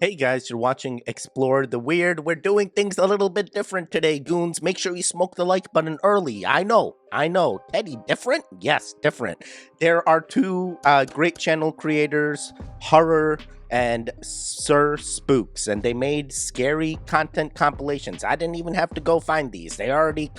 Hey guys, you're watching Explore the Weird. We're doing things a little bit different today, goons. Make sure you smoke the like button early. I know. Teddy, different? Yes, different. There are two great channel creators, Horror and Sir Spooks, and they made scary content compilations. I didn't even have to go find these. They already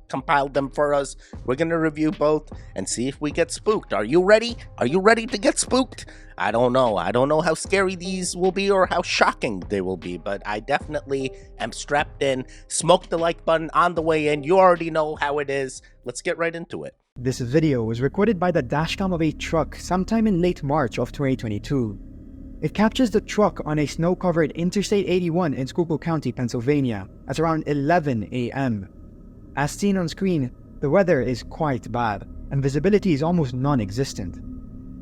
compiled them for us. We're going to review both and see if we get spooked. Are you ready? Are you ready to get spooked? I don't know. I don't know how scary these will be or how shocking they will be, but I definitely am strapped in. Smoke the like button on the way in. You already know how it is. Let's get right into it. This video was recorded by the dashcam of a truck sometime in late March of 2022. It captures the truck on a snow-covered Interstate 81 in Schuylkill County, Pennsylvania at around 11 a.m. As seen on screen, the weather is quite bad and visibility is almost non-existent.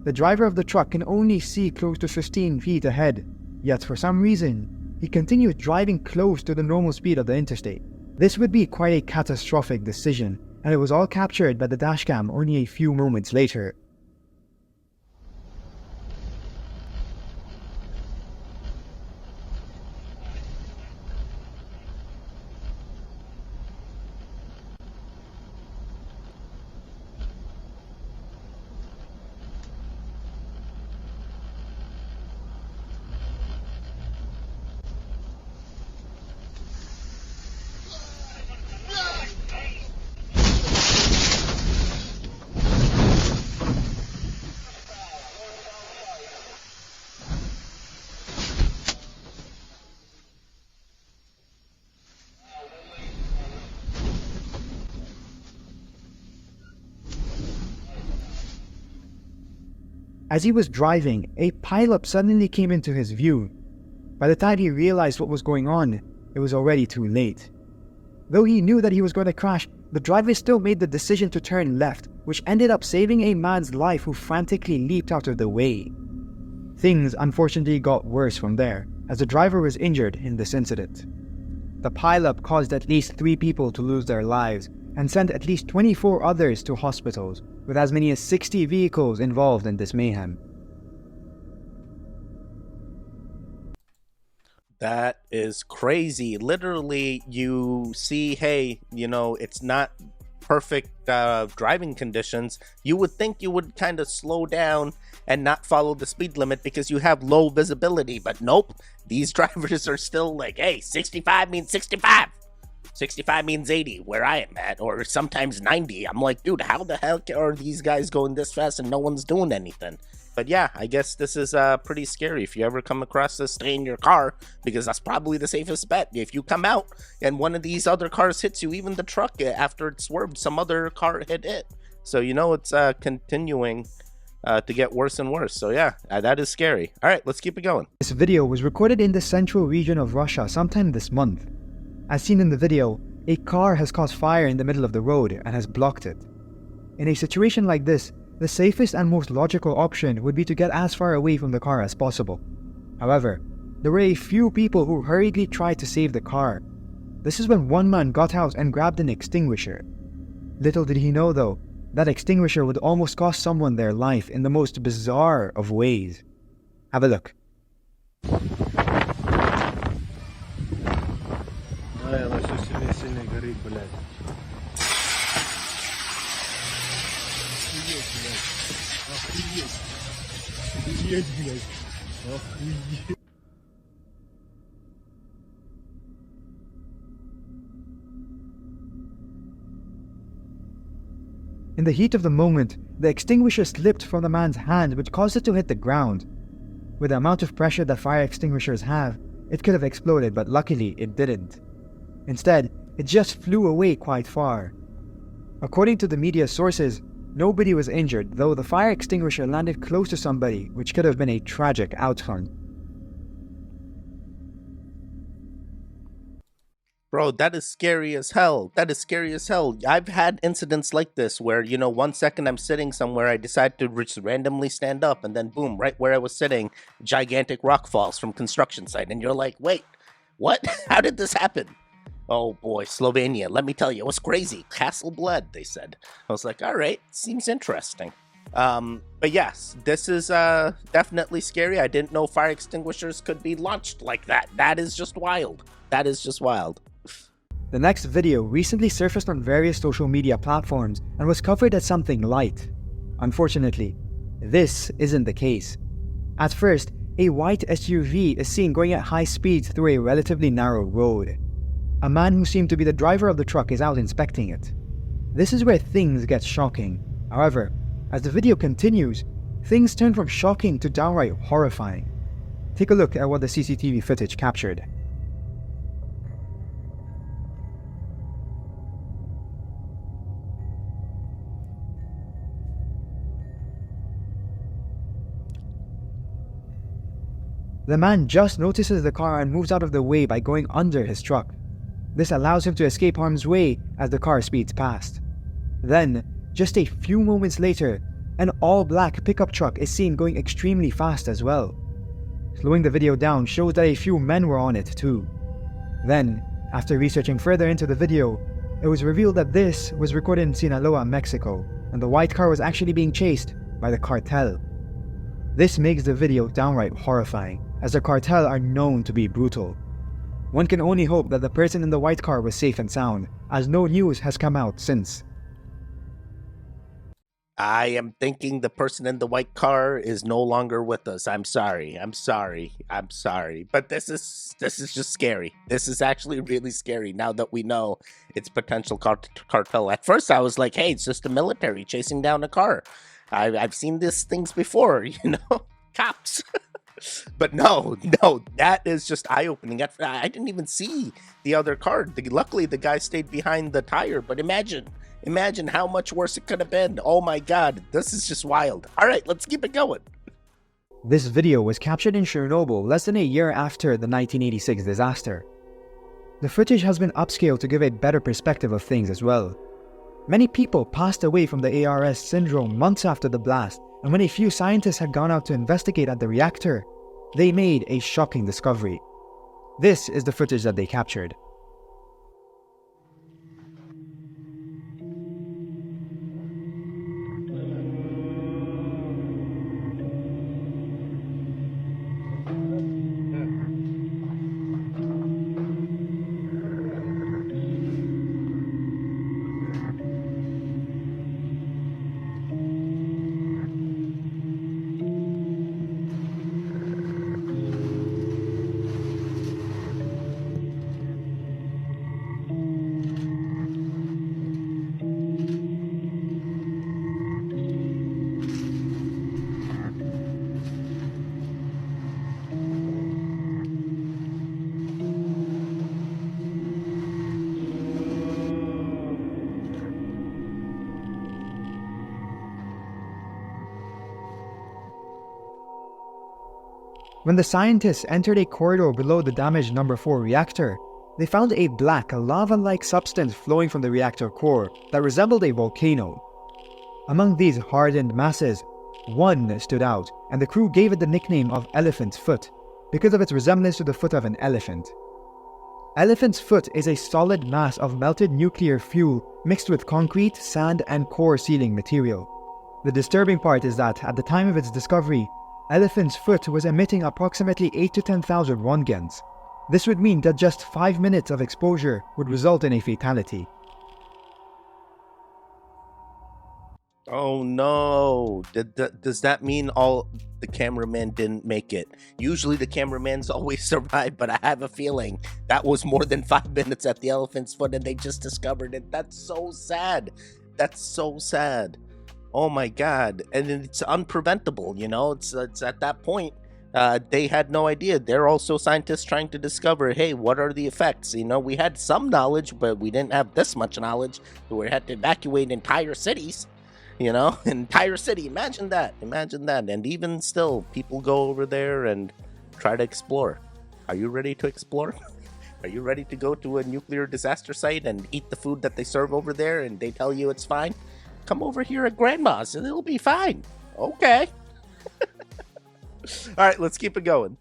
The driver of the truck can only see close to 15 feet ahead, yet for some reason, he continues driving close to the normal speed of the interstate. This would be quite a catastrophic decision, and it was all captured by the dashcam only a few moments later. As he was driving, a pileup suddenly came into his view. By the time he realized what was going on, it was already too late. Though he knew that he was going to crash, the driver still made the decision to turn left, which ended up saving a man's life who frantically leaped out of the way. Things unfortunately got worse from there, as the driver was injured in this incident. The pileup caused at least 3 people to lose their lives and sent at least 24 others to hospitals, with as many as 60 vehicles involved in this mayhem. That is crazy. Literally, you see, hey, it's not perfect driving conditions. You would think you would kind of slow down and not follow the speed limit because you have low visibility, but nope. These drivers are still like, hey, 65 means 65. 65 means 80 where I am at, or sometimes 90. I'm like, dude, how the heck are these guys going this fast and no one's doing anything? But yeah, I guess this is pretty scary. If you ever come across this, stay in your car, because that's probably the safest bet. If you come out and one of these other cars hits you, even the truck, after it swerved, some other car hit it. So it's continuing to get worse and worse. So yeah, that is scary. All right, let's keep it going. This video was recorded in the central region of Russia sometime this month. As seen in the video, a car has caused fire in the middle of the road and has blocked it. In a situation like this, the safest and most logical option would be to get as far away from the car as possible. However, there were a few people who hurriedly tried to save the car. This is when one man got out and grabbed an extinguisher. Little did he know though, that extinguisher would almost cost someone their life in the most bizarre of ways. Have a look. In the heat of the moment, the extinguisher slipped from the man's hand, which caused it to hit the ground. With the amount of pressure that fire extinguishers have, it could have exploded, but luckily it didn't. Instead, it just flew away quite far. According to the media sources, nobody was injured, though the fire extinguisher landed close to somebody, which could have been a tragic outcome. Bro, that is scary as hell. That is scary as hell. I've had incidents like this where, 1 second I'm sitting somewhere, I decide to just randomly stand up, and then boom, right where I was sitting, gigantic rock falls from construction site. And you're like, wait, what? How did this happen? Oh boy, Slovenia, let me tell you, it was crazy. Castle blood, they said. I was like, all right, seems interesting. But yes, this is definitely scary. I didn't know fire extinguishers could be launched like that. That is just wild. That is just wild. The next video recently surfaced on various social media platforms and was covered as something light. Unfortunately, this isn't the case. At first, a white SUV is seen going at high speeds through a relatively narrow road. A man who seemed to be the driver of the truck is out inspecting it. This is where things get shocking. However, as the video continues, things turn from shocking to downright horrifying. Take a look at what the CCTV footage captured. The man just notices the car and moves out of the way by going under his truck. This allows him to escape harm's way as the car speeds past. Then, just a few moments later, an all-black pickup truck is seen going extremely fast as well. Slowing the video down shows that a few men were on it too. Then, after researching further into the video, it was revealed that this was recorded in Sinaloa, Mexico, and the white car was actually being chased by the cartel. This makes the video downright horrifying, as the cartel are known to be brutal. One can only hope that the person in the white car was safe and sound, as no news has come out since. I am thinking the person in the white car is no longer with us. I'm sorry. I'm sorry. I'm sorry. But this is just scary. This is actually really scary now that we know it's potential cartel. At first I was like, hey, it's just the military chasing down a car. I've seen these things before, cops. But no, that is just eye-opening. I didn't even see the other car. Luckily, the guy stayed behind the tire, but imagine how much worse it could have been. Oh my god, this is just wild. All right, let's keep it going. This video was captured in Chernobyl less than a year after the 1986 disaster. The footage has been upscaled to give a better perspective of things as well. Many people passed away from the ARS syndrome months after the blast, and when a few scientists had gone out to investigate at the reactor, they made a shocking discovery. This is the footage that they captured. When the scientists entered a corridor below the damaged number 4 reactor, they found a black, lava-like substance flowing from the reactor core that resembled a volcano. Among these hardened masses, one stood out, and the crew gave it the nickname of Elephant's Foot because of its resemblance to the foot of an elephant. Elephant's Foot is a solid mass of melted nuclear fuel mixed with concrete, sand, and core sealing material. The disturbing part is that, at the time of its discovery, Elephant's Foot was emitting approximately 8 to 10,000 Röntgens. This would mean that just 5 minutes of exposure would result in a fatality. Oh no, does that mean all the cameramen didn't make it? Usually the cameramans always survive, but I have a feeling that was more than 5 minutes at the Elephant's Foot and they just discovered it. That's so sad. That's so sad. Oh my god. And it's unpreventable, it's at that point they had no idea. They're also scientists trying to discover, hey, what are the effects? We had some knowledge, but we didn't have this much knowledge. We had to evacuate entire cities, entire city. Imagine that. And even still, people go over there and try to explore. Are you ready to explore? Are you ready to go to a nuclear disaster site and eat the food that they serve over there and they tell you it's fine? Come over here at Grandma's and it'll be fine. Okay. All right, let's keep it going.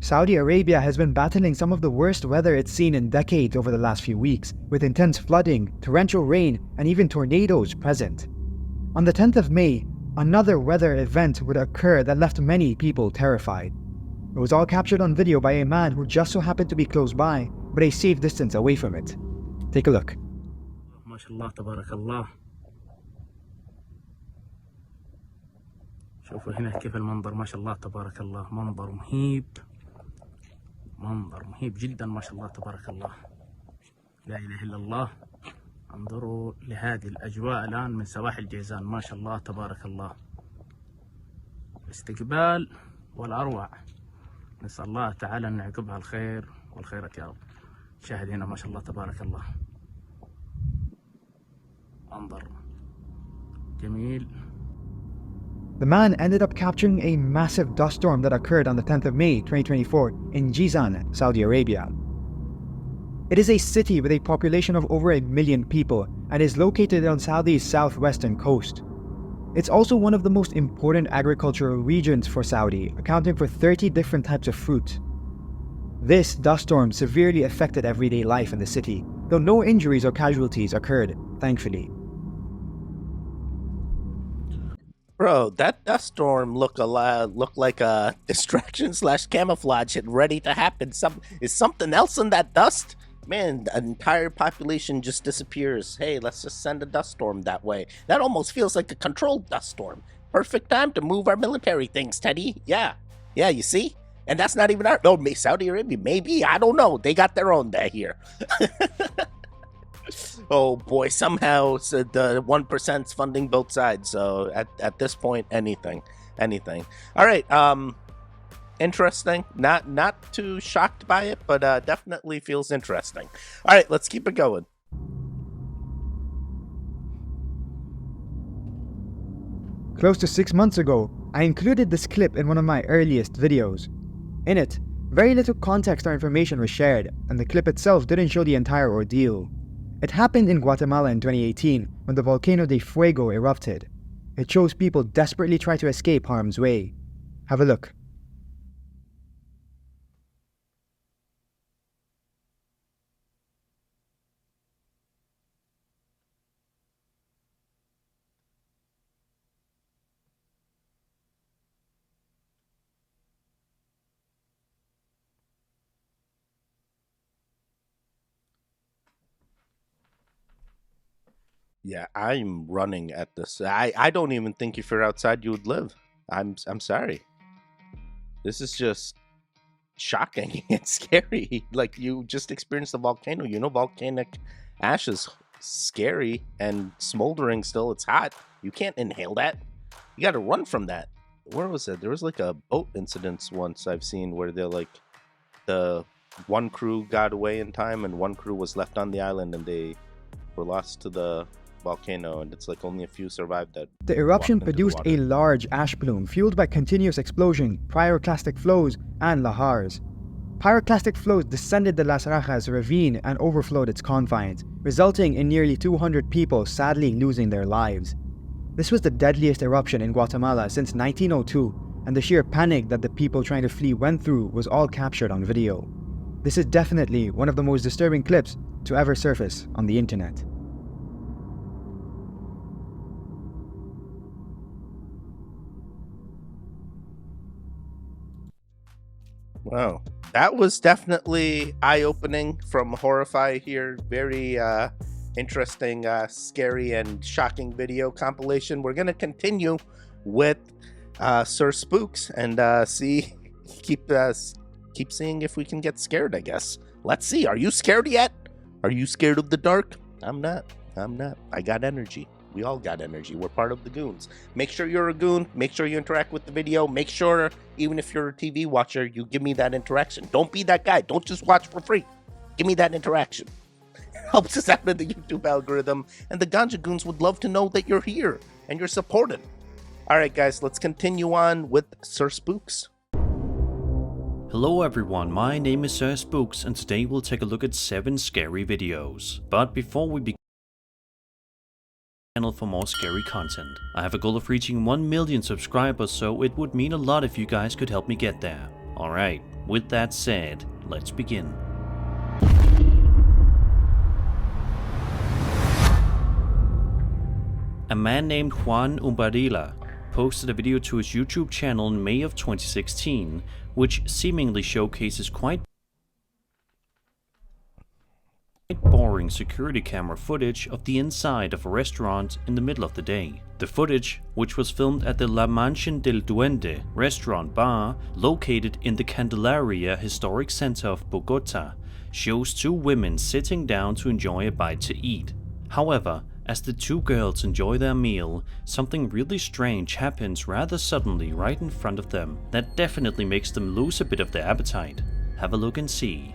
Saudi Arabia has been battling some of the worst weather it's seen in decades over the last few weeks, with intense flooding, torrential rain, and even tornadoes present. On the 10th of May, another weather event would occur that left many people terrified. It was all captured on video by a man who just so happened to be close by, but a safe distance away from it. Take a look. MashaAllah, tabarakallah. شوفوا هنا كيف المنظر ما شاء الله تبارك الله. منظر مهيب، منظر مهيب جدا ما شاء الله تبارك الله. لا إله إلا الله. انظروا لهذه الأجواء الآن من سواحل جيزان ما شاء الله تبارك الله. استقبال والأروع. نسأل الله تعالى أن يعقبها الخير والخيرة يا رب. شاهد هنا ما شاء الله تبارك الله. منظر جميل. The man ended up capturing a massive dust storm that occurred on the 10th of May 2024 in Jizan, Saudi Arabia. It is a city with a population of over 1 million people and is located on Saudi's southwestern coast. It's also one of the most important agricultural regions for Saudi, accounting for 30 different types of fruit. This dust storm severely affected everyday life in the city, though no injuries or casualties occurred, thankfully. Bro, that dust storm looked like a distraction / camouflage and ready to happen. Is something else in that dust? Man, an entire population just disappears. Hey, let's just send a dust storm that way. That almost feels like a controlled dust storm. Perfect time to move our military things, Teddy. Yeah, you see? And that's not even our... No, Saudi Arabia, maybe? I don't know. They got their own day here. Oh boy, somehow the 1%'s funding both sides. So at this point, anything. All right, interesting. Not too shocked by it, but definitely feels interesting. All right, let's keep it going. Close to 6 months ago, I included this clip in one of my earliest videos. In it, very little context or information was shared, and the clip itself didn't show the entire ordeal. It happened in Guatemala in 2018 when the volcano de Fuego erupted. It shows people desperately try to escape harm's way. Have a look. Yeah, I'm running at this. I don't even think if you're outside you would live. I'm sorry. This is just shocking and scary. Like, you just experienced a volcano. You know, volcanic ash is scary and smoldering still. It's hot. You can't inhale that. You got to run from that. Where was it? There was like a boat incident once I've seen where they're like, the one crew got away in time and one crew was left on the island and they were lost to the volcano, and it's like only a few survived that. The eruption produced a large ash plume fueled by continuous explosion, pyroclastic flows, and lahars. Pyroclastic flows descended the Las Rajas ravine and overflowed its confines, resulting in nearly 200 people sadly losing their lives. This was the deadliest eruption in Guatemala since 1902, and the sheer panic that the people trying to flee went through was all captured on video. This is definitely one of the most disturbing clips to ever surface on the internet. Wow, that was definitely eye-opening from Horrify here. Very interesting, scary, and shocking video compilation. We're gonna continue with Sir Spooks and keep seeing if we can get scared, I guess. Let's see. Are you scared yet? Are you scared of the dark? I'm not. I got energy. We all got energy. We're part of the goons. Make sure you're a goon. Make sure you interact with the video. Make sure, even if you're a TV watcher, you give me that interaction. Don't be that guy. Don't just watch for free. Give me that interaction. It helps us out in the YouTube algorithm. And the Ganja Goons would love to know that you're here and you're supported. All right, guys, let's continue on with Sir Spooks. Hello everyone, my name is Sir Spooks and today we'll take a look at 7 scary videos. But before we begin, for more scary content. I have a goal of reaching 1 million subscribers, so it would mean a lot if you guys could help me get there. Alright, With that said, let's begin. A man named Juan Umbarila posted a video to his YouTube channel in May of 2016, which seemingly showcases quite boring security camera footage of the inside of a restaurant in the middle of the day. The footage, which was filmed at the La Mansión del Duende restaurant bar located in the Candelaria Historic Center of Bogota, shows two women sitting down to enjoy a bite to eat. However, as the two girls enjoy their meal, something really strange happens rather suddenly right in front of them that definitely makes them lose a bit of their appetite. Have a look and see.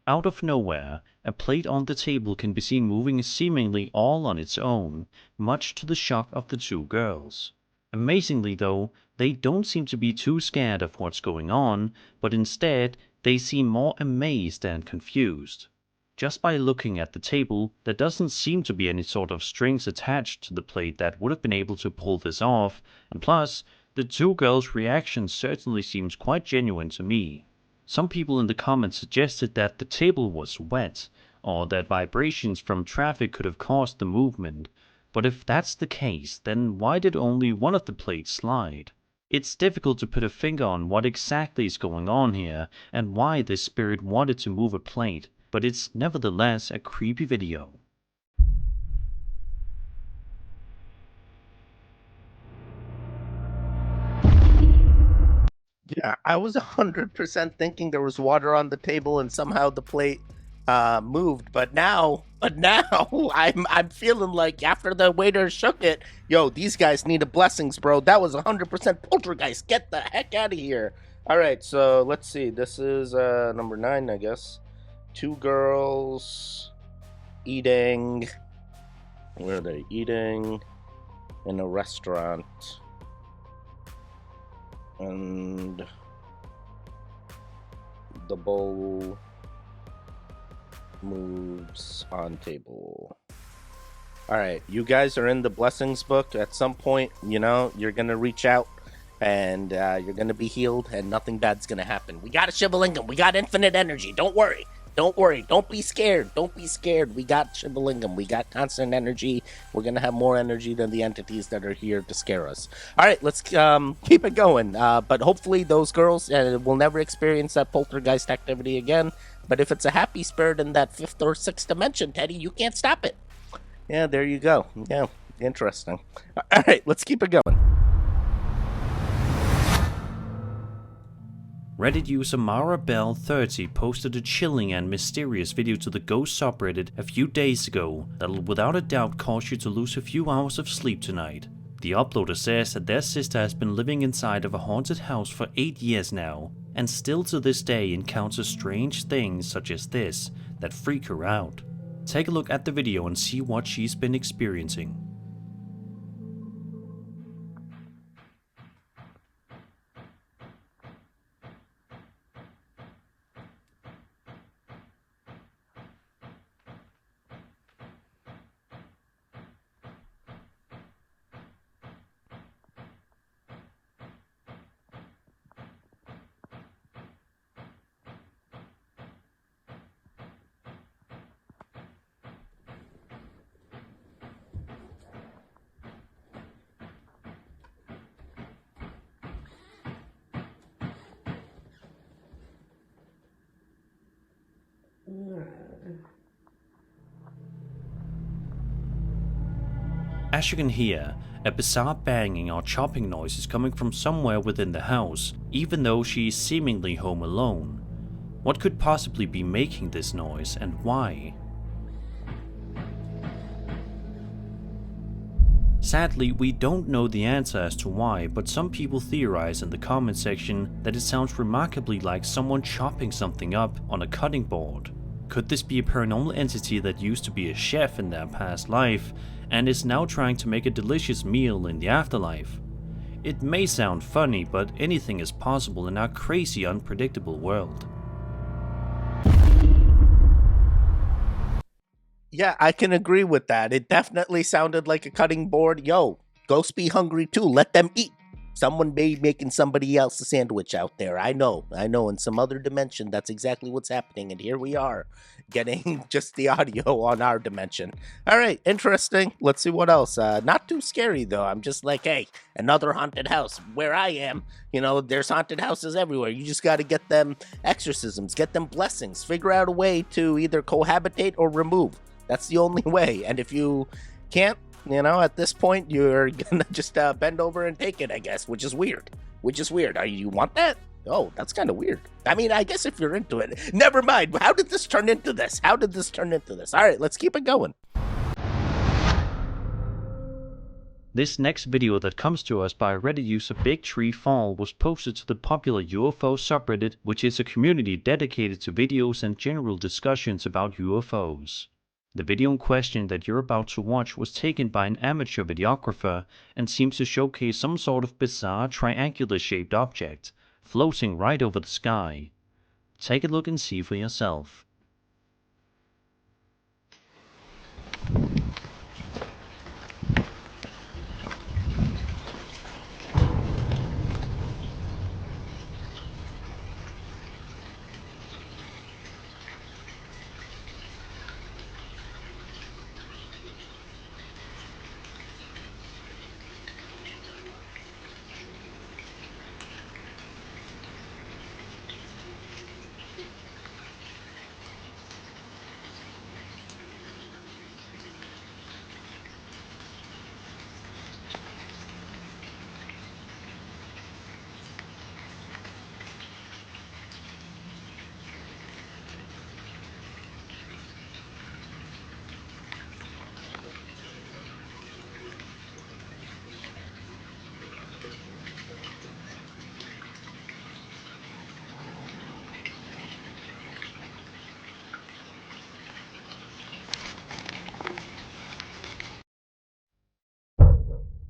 Out of nowhere, a plate on the table can be seen moving seemingly all on its own, much to the shock of the two girls. Amazingly though, they don't seem to be too scared of what's going on, but instead they seem more amazed than confused. Just by looking at the table, there doesn't seem to be any sort of strings attached to the plate that would have been able to pull this off, and plus, the two girls' reaction certainly seems quite genuine to me. Some people in the comments suggested that the table was wet, or that vibrations from traffic could have caused the movement, but if that's the case, then why did only one of the plates slide? It's difficult to put a finger on what exactly is going on here, and why this spirit wanted to move a plate, but it's nevertheless a creepy video. Yeah, I was 100% thinking there was water on the table and somehow the plate moved, but now I'm feeling like after the waiter shook it, yo, these guys need a blessings, bro. That was 100% poltergeist. Get the heck out of here. All right, so let's see. This is number 9, I guess. Two girls eating. Where are they? Eating in a restaurant. And the bowl moves on table. All right, you guys are in the blessings book. At some point, you know, you're gonna reach out and you're gonna be healed and nothing bad's gonna happen. We got a Shivalingam. We got infinite energy. Don't worry. Don't worry. Don't be scared. Don't be scared. We got Shivalingam. We got constant energy. We're going to have more energy than the entities that are here to scare us. All right, let's keep it going. But hopefully those girls will never experience that poltergeist activity again. But if it's a happy spirit in that 5th or 6th dimension, Teddy, you can't stop it. Yeah, there you go. Yeah, interesting. All right, let's keep it going. Reddit user MaraBell30 posted a chilling and mysterious video to the Ghost subreddit a few days ago that'll without a doubt cause you to lose a few hours of sleep tonight. The uploader says that their sister has been living inside of a haunted house for 8 years now, and still to this day encounters strange things such as this that freak her out. Take a look at the video and see what she's been experiencing. As you can hear, a bizarre banging or chopping noise is coming from somewhere within the house, even though she is seemingly home alone. What could possibly be making this noise and why? Sadly, we don't know the answer as to why, but some people theorize in the comment section that it sounds remarkably like someone chopping something up on a cutting board. Could this be a paranormal entity that used to be a chef in their past life and is now trying to make a delicious meal in the afterlife? It may sound funny, but anything is possible in our crazy, unpredictable world. Yeah, I can agree with that. It definitely sounded like a cutting board. Yo, ghosts be hungry too. Let them eat. Someone may be making somebody else a sandwich out there. I know. In some other dimension, that's exactly what's happening. And here we are, getting just the audio on our dimension. All right, interesting. Let's see what else. Not too scary, though. I'm just like, hey, another haunted house. Where I am, there's haunted houses everywhere. You just got to get them exorcisms, get them blessings, figure out a way to either cohabitate or remove. That's the only way. And if you can't, at this point, you're gonna just bend over and take it, I guess, which is weird. You want that? Oh, that's kind of weird. I mean, I guess if you're into it. Never mind. How did this turn into this? All right, let's keep it going. This next video that comes to us by Reddit user Big Tree Fall was posted to the popular UFO subreddit, which is a community dedicated to videos and general discussions about UFOs. The video in question that you're about to watch was taken by an amateur videographer and seems to showcase some sort of bizarre triangular-shaped object floating right over the sky. Take a look and see for yourself.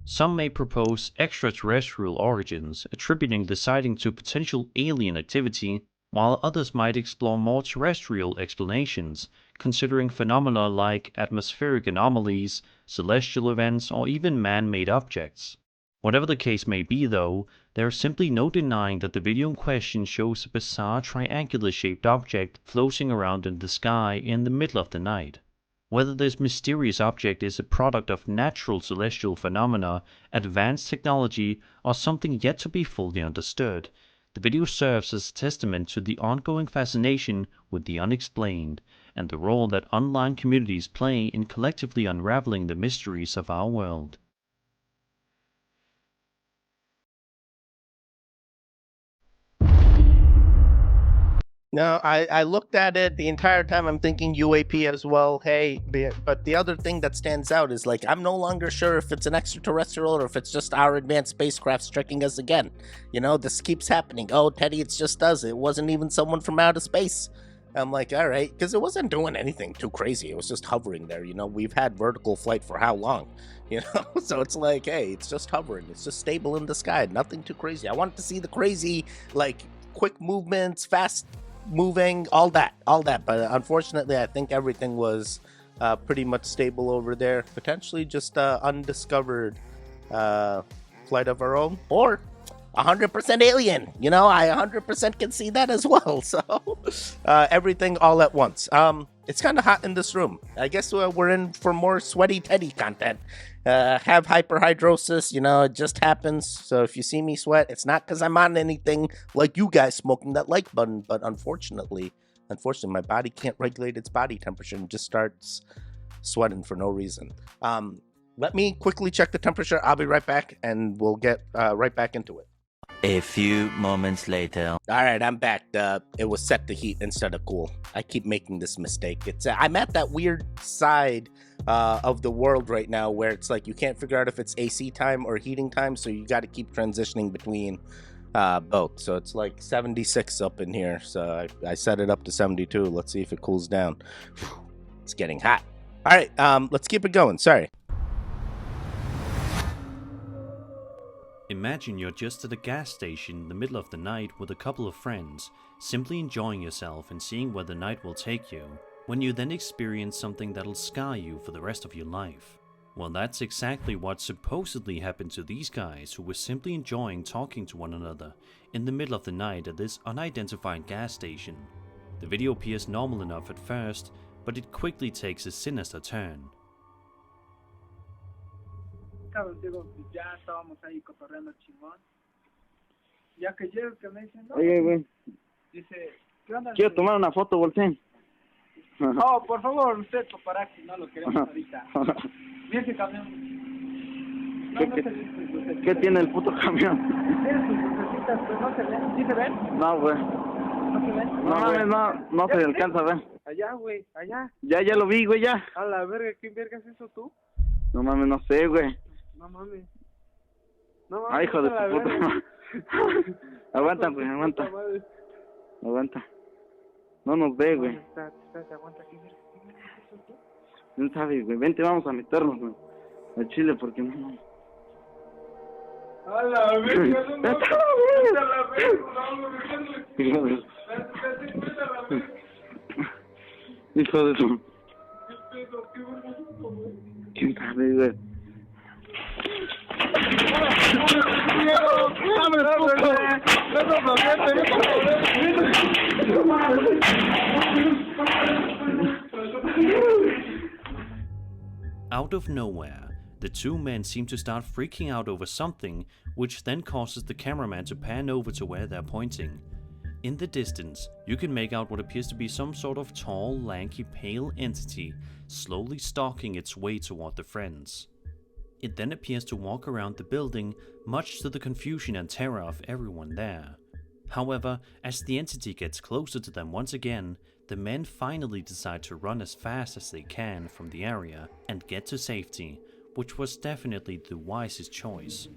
Some may propose extraterrestrial origins, attributing the sighting to potential alien activity, while others might explore more terrestrial explanations, considering phenomena like atmospheric anomalies, celestial events, or even man-made objects. Whatever the case may be, though, there is simply no denying that the video in question shows a bizarre triangular-shaped object floating around in the sky in the middle of the night. Whether this mysterious object is a product of natural celestial phenomena, advanced technology, or something yet to be fully understood, the video serves as a testament to the ongoing fascination with the unexplained, and the role that online communities play in collectively unraveling the mysteries of our world. No, I looked at it the entire time. I'm thinking UAP as well. Hey, but the other thing that stands out is like I'm no longer sure if it's an extraterrestrial or if it's just our advanced spacecraft tricking us again. This keeps happening. Oh, Teddy, it's just us. It wasn't even someone from outer space. I'm like, all right, because it wasn't doing anything too crazy. It was just hovering there. We've had vertical flight for how long? So it's like, hey, it's just hovering. It's just stable in the sky. Nothing too crazy. I wanted to see the crazy, like, quick movements, fast moving, all that, but unfortunately I think everything was pretty much stable over there. Potentially just undiscovered flight of our own, or 100% alien. I 100% can see that as well. So everything all at once. It's kind of hot in this room. I guess we're in for more sweaty Teddy content. Have hyperhidrosis, it just happens. So if you see me sweat, it's not because I'm on anything like you guys smoking that like button, but unfortunately, my body can't regulate its body temperature and just starts sweating for no reason. Let me quickly check the temperature. I'll be right back, and we'll get right back into it. A few moments later. All right, I'm back. It was set to heat instead of cool. I keep making this mistake. I'm at that weird side of the world right now where it's like you can't figure out if it's AC time or heating time, so you got to keep transitioning between both. So it's like 76 up in here. So I set it up to 72. Let's see if it cools down. It's getting hot. All right, let's keep it going. Sorry. Imagine you're just at a gas station in the middle of the night with a couple of friends, simply enjoying yourself and seeing where the night will take you, when you then experience something that'll scar you for the rest of your life. Well, that's exactly what supposedly happened to these guys who were simply enjoying talking to one another in the middle of the night at this unidentified gas station. The video appears normal enough at first, but it quickly takes a sinister turn. Digo, ya estábamos ahí cotorreando chingón. Ya que llega que me dicen, no, Oye, güey, dice, ¿qué onda? quiero tomar una foto, volteen. No, por favor, usted paparazzi, no lo queremos ahorita. Mira ese camión. No, no se dice. ¿Qué tiene el puto camión? Tiene sus lucecitas, pues no se ven. ¿Sí se ven? No, güey. ¿No se ven? No mames, no se alcanza a ver. Allá, güey, allá. Ya lo vi, güey, ya. A la verga, ¿qué verga es eso tú? No mames, no sé, güey. No mames. No mames. Ay, hijo de tu la puta verga. madre. Aguanta, güey, aguanta. Aguanta. No nos ve, güey. Aguanta, ¿qué verga es eso tú? No sabes, güey. Vente, vamos a meternos, güey. Al chile, porque no. A la verga, no, no. A la verga, no, Hijo de su. ¿Qué pedo? ¿Qué verga es eso, güey? ¿Quién sabe, güey? Out of nowhere, the two men seem to start freaking out over something, which then causes the cameraman to pan over to where they're pointing. In the distance, you can make out what appears to be some sort of tall, lanky, pale entity slowly stalking its way toward the friends. It then appears to walk around the building, much to the confusion and terror of everyone there. However, as the entity gets closer to them once again, the men finally decide to run as fast as they can from the area and get to safety, which was definitely the wisest choice.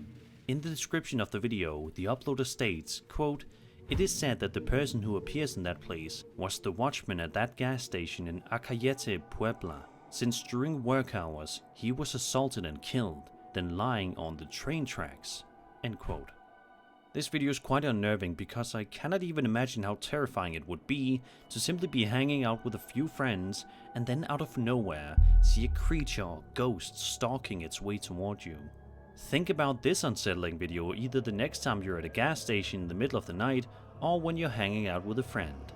In the description of the video, the uploader states, quote, "It is said that the person who appears in that place was the watchman at that gas station in Acayete, Puebla, since during work hours he was assaulted and killed, then lying on the train tracks." End quote. This video is quite unnerving because I cannot even imagine how terrifying it would be to simply be hanging out with a few friends and then out of nowhere see a creature or ghost stalking its way toward you. Think about this unsettling video either the next time you're at a gas station in the middle of the night or when you're hanging out with a friend.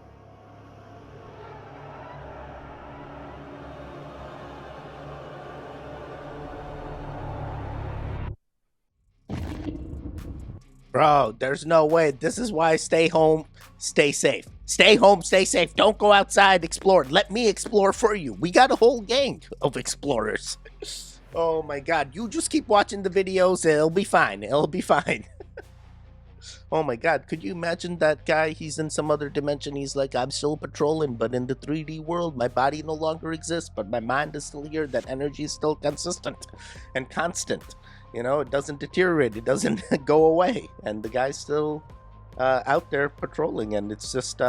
Bro, there's no way. This is why I stay home, stay safe. Stay home, stay safe. Don't go outside, explore. Let me explore for you. We got a whole gang of explorers. Oh my god, you just keep watching the videos. It'll be fine. It'll be fine. Oh my god, could you imagine that guy? He's in some other dimension. He's like, I'm still patrolling, but in the 3D world, my body no longer exists, but my mind is still here. That energy is still consistent and constant. You know, it doesn't deteriorate. It doesn't go away. And the guy's still out there patrolling. And it's just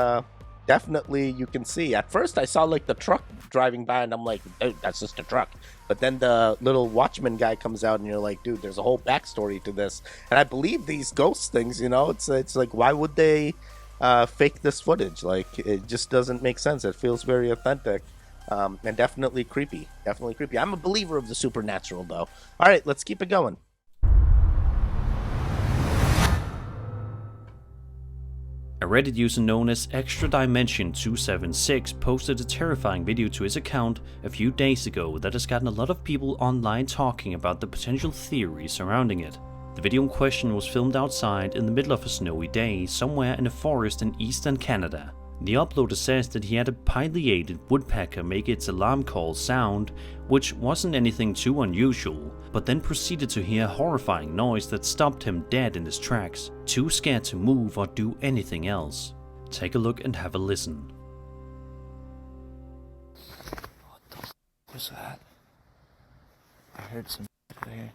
definitely, you can see. At first, I saw like the truck driving by and I'm like, dude, that's just a truck. But then the little watchman guy comes out and you're like, dude, there's a whole backstory to this. And I believe these ghost things, you know, it's like, why would they fake this footage? Like, it just doesn't make sense. It feels very authentic. And definitely creepy. Definitely creepy. I'm a believer of the supernatural, though. All right, let's keep it going. A Reddit user known as Extra Dimension 276 posted a terrifying video to his account a few days ago that has gotten a lot of people online talking about the potential theories surrounding it. The video in question was filmed outside in the middle of a snowy day somewhere in a forest in eastern Canada. The uploader says that he had a pileated woodpecker make its alarm call sound, which wasn't anything too unusual, but then proceeded to hear a horrifying noise that stopped him dead in his tracks, too scared to move or do anything else. Take a look and have a listen. What the f was that? I heard some there.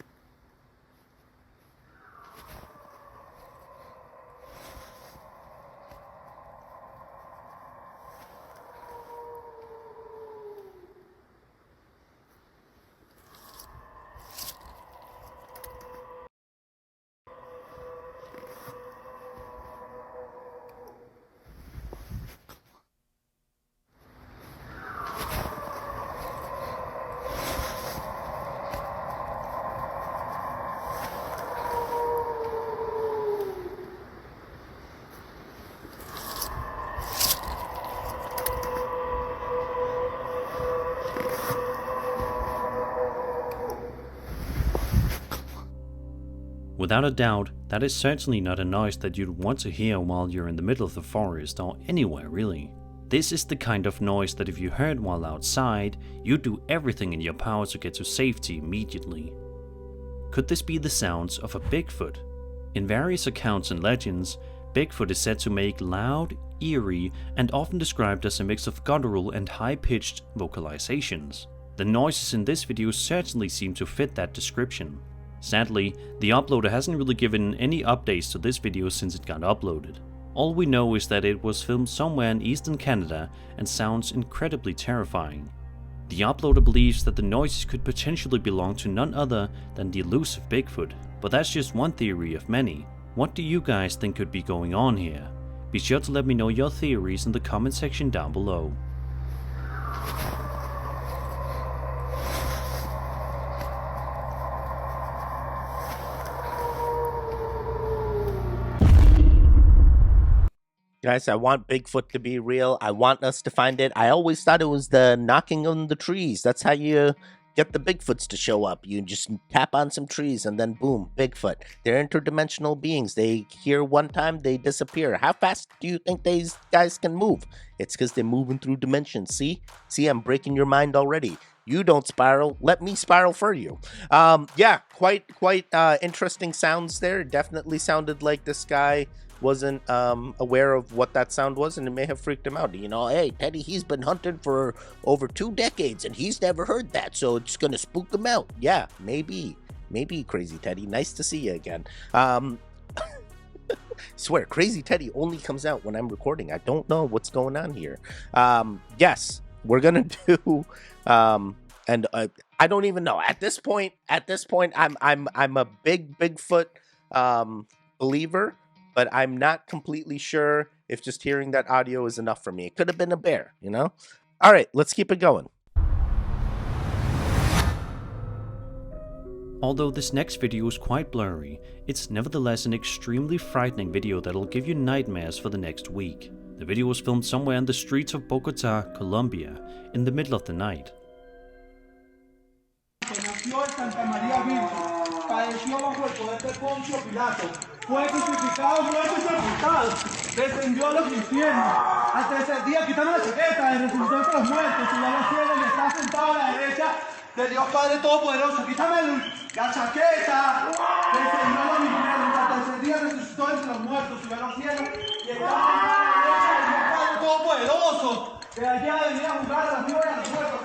Without a doubt, that is certainly not a noise that you'd want to hear while you're in the middle of the forest or anywhere really. This is the kind of noise that if you heard while outside, you'd do everything in your power to get to safety immediately. Could this be the sounds of a Bigfoot? In various accounts and legends, Bigfoot is said to make loud, eerie, and often described as a mix of guttural and high-pitched vocalizations. The noises in this video certainly seem to fit that description. Sadly, the uploader hasn't really given any updates to this video since it got uploaded. All we know is that it was filmed somewhere in eastern Canada and sounds incredibly terrifying. The uploader believes that the noises could potentially belong to none other than the elusive Bigfoot, but that's just one theory of many. What do you guys think could be going on here? Be sure to let me know your theories in the comment section down below. Guys, I want Bigfoot to be real. I want us to find it. I always thought it was the knocking on the trees. That's how you get the Bigfoots to show up. You just tap on some trees and then boom, Bigfoot. They're interdimensional beings. They hear one time, they disappear. How fast do you think these guys can move? It's because they're moving through dimensions. See, I'm breaking your mind already. You don't spiral. Let me spiral for you. Yeah, quite interesting sounds there. Definitely sounded like this guy wasn't aware of what that sound was, and it may have freaked him out. You know, hey, Teddy, he's been hunting for over 2 decades, and he's never heard that, so it's gonna spook him out. Yeah, maybe, Crazy Teddy. Nice to see you again. Swear, Crazy Teddy only comes out when I'm recording. I don't know what's going on here. Yes, we're gonna do, and I don't even know at this point. I'm a big Bigfoot believer. But I'm not completely sure if just hearing that audio is enough for me. It could have been a bear, you know? All right, let's keep it going. Although this next video is quite blurry, it's nevertheless an extremely frightening video that'll give you nightmares for the next week. The video was filmed somewhere in the streets of Bogota, Colombia, in the middle of the night. Fue crucificado, muerto y sepultado, descendió a los infiernos, al tercer día quitando la chaqueta y resucitó entre los muertos, subió a los cielos y está sentado a la derecha de Dios Padre Todopoderoso. Quítame la chaqueta, descendió a los infiernos, al tercer día resucitó entre los muertos, subió a los cielos y está sentado a la derecha de Dios Padre Todopoderoso, que allá venía a juzgar a los vivos y a los muertos.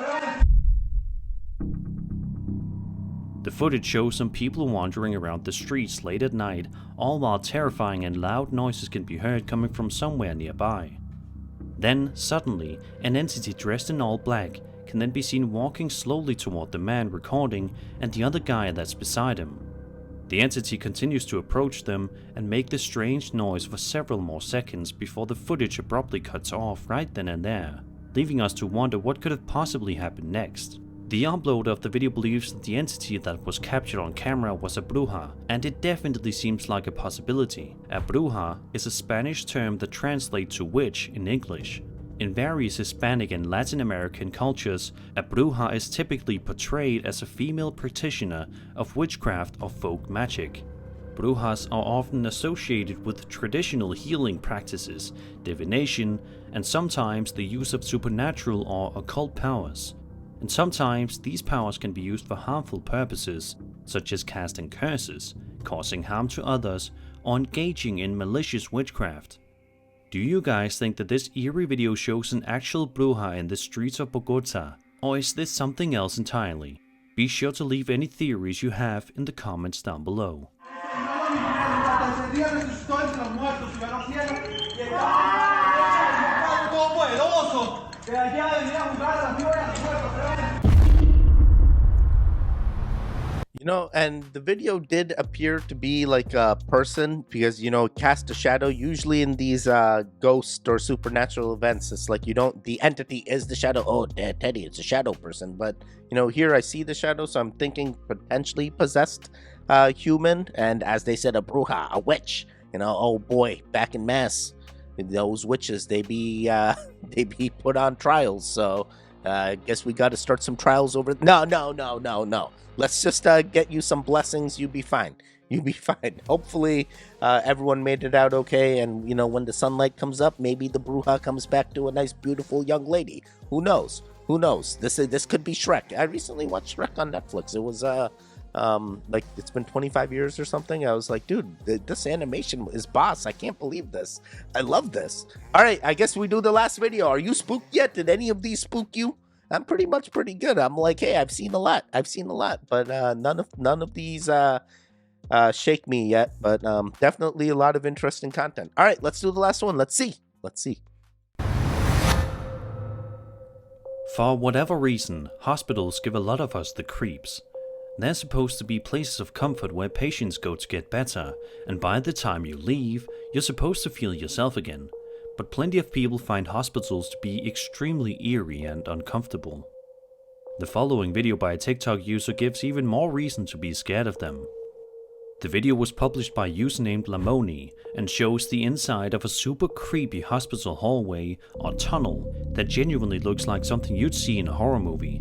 The footage shows some people wandering around the streets late at night, all while terrifying and loud noises can be heard coming from somewhere nearby. Then, suddenly, an entity dressed in all black can then be seen walking slowly toward the man recording and the other guy that's beside him. The entity continues to approach them and make this strange noise for several more seconds before the footage abruptly cuts off right then and there, leaving us to wonder what could have possibly happened next. The uploader of the video believes that the entity that was captured on camera was a bruja, and it definitely seems like a possibility. A bruja is a Spanish term that translates to witch in English. In various Hispanic and Latin American cultures, a bruja is typically portrayed as a female practitioner of witchcraft or folk magic. Brujas are often associated with traditional healing practices, divination, and sometimes the use of supernatural or occult powers. And sometimes these powers can be used for harmful purposes, such as casting curses, causing harm to others, or engaging in malicious witchcraft. Do you guys think that this eerie video shows an actual bruja in the streets of Bogota, or is this something else entirely? Be sure to leave any theories you have in the comments down below. You know, and the video did appear to be like a person because, you know, cast a shadow. Usually in these ghost or supernatural events, it's like the entity is the shadow. Oh, Teddy, it's a shadow person. But, you know, here I see the shadow, so I'm thinking potentially possessed human. And as they said, a bruja, a witch. You know, oh boy, back in Mass, those witches, they be put on trials. So I guess we got to start some trials over. No. Let's just get you some blessings. You be fine. You be fine. Hopefully, everyone made it out okay. And, you know, when the sunlight comes up, maybe the bruja comes back to a nice, beautiful young lady. Who knows? Who knows? This could be Shrek. I recently watched Shrek on Netflix. It was like it's been 25 years or something. I was like, dude, this animation is boss. I can't believe this. I love this. All right, I guess we do the last video. Are you spooked yet? Did any of these spook you? I'm pretty good. I'm like, hey, I've seen a lot, but none of these shake me yet. But definitely a lot of interesting content. All right, let's do the last one. Let's see. For whatever reason, hospitals give a lot of us the creeps. They're supposed to be places of comfort where patients go to get better, and by the time you leave, you're supposed to feel yourself again. But plenty of people find hospitals to be extremely eerie and uncomfortable. The following video by a TikTok user gives even more reason to be scared of them. The video was published by a user named Lamoni and shows the inside of a super creepy hospital hallway or tunnel that genuinely looks like something you'd see in a horror movie.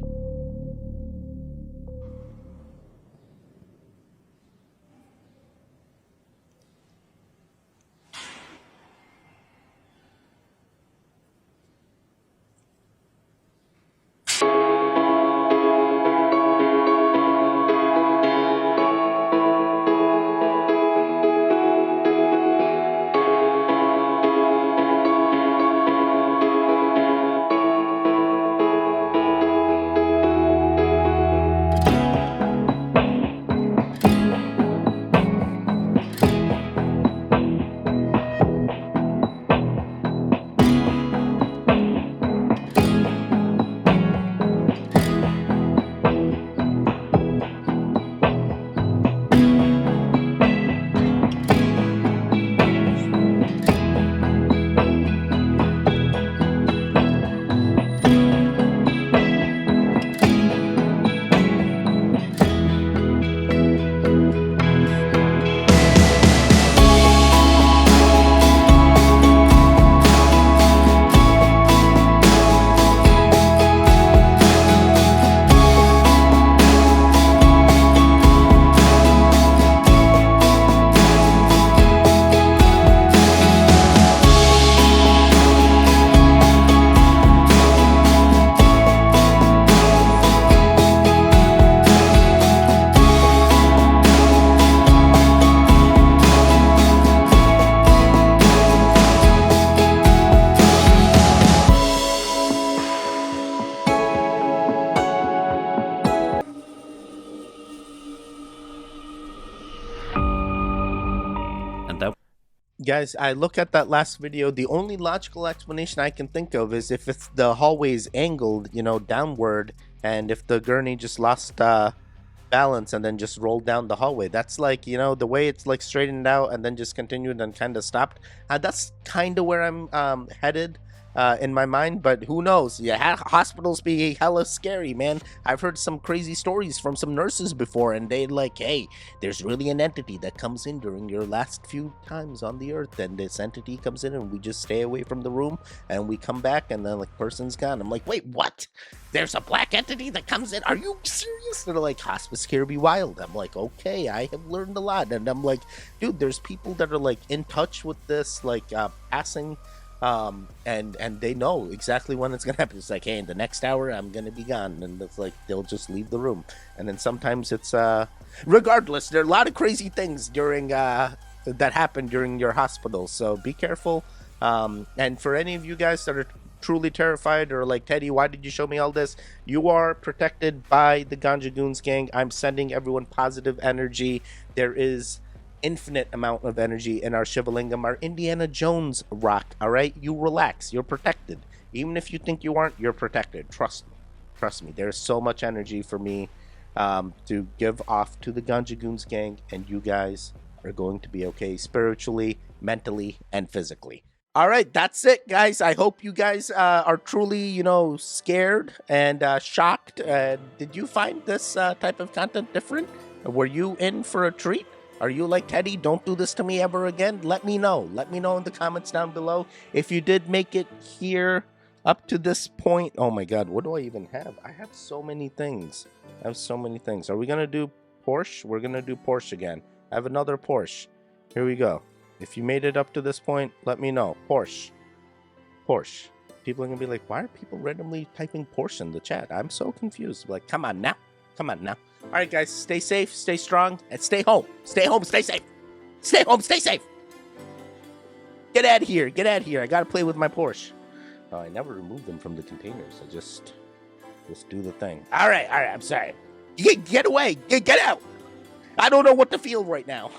Guys, I look at that last video, the only logical explanation I can think of is if it's the hallway is angled, you know, downward, and if the gurney just lost balance and then just rolled down the hallway. That's like, you know, the way it's like straightened out and then just continued and kind of stopped. That's kind of where I'm headed. in my mind, but who knows? Yeah, hospitals be hella scary, man. I've heard some crazy stories from some nurses before, and they like, hey, there's really an entity that comes in during your last few times on the earth, and this entity comes in, and we just stay away from the room, and we come back, and then like person's gone. I'm like, wait, what? There's a black entity that comes in? Are you serious? They're like, hospice care be wild. I'm like, okay, I have learned a lot, and I'm like, dude, there's people that are like in touch with this, like passing. And they know exactly when it's gonna happen. It's like, hey, in the next hour I'm gonna be gone, and it's like they'll just leave the room. And then sometimes it's regardless, there are a lot of crazy things during that happen during your hospital, so be careful. And for any of you guys that are truly terrified or like, Teddy, why did you show me all this? You are protected by the Ganja Goons gang. I'm sending everyone positive energy. There is infinite amount of energy in our Shivalingam, our Indiana Jones rock. All right, you relax, you're protected. Even if you think you aren't, you're protected. Trust me, there's so much energy for me to give off to the Ganja Goons gang, and you guys are going to be okay spiritually, mentally, and physically. All right, that's it, guys. I hope you guys are truly, scared and shocked. Did you find this type of content different? Were you in for a treat? Are you like, Teddy, don't do this to me ever again? Let me know. Let me know in the comments down below. If you did make it here up to this point. Oh my God, what do I even have? I have so many things. Are we going to do Porsche? We're going to do Porsche again. I have another Porsche. Here we go. If you made it up to this point, let me know. Porsche. People are going to be like, why are people randomly typing Porsche in the chat? I'm so confused. Like, come on now. All right, guys, stay safe, stay strong, and stay home. Stay home, stay safe. Stay home, stay safe. Get out of here. I got to play with my Porsche. Oh, I never remove them from the containers. I just do the thing. All right, I'm sorry. Get away. Get out. I don't know what to feel right now.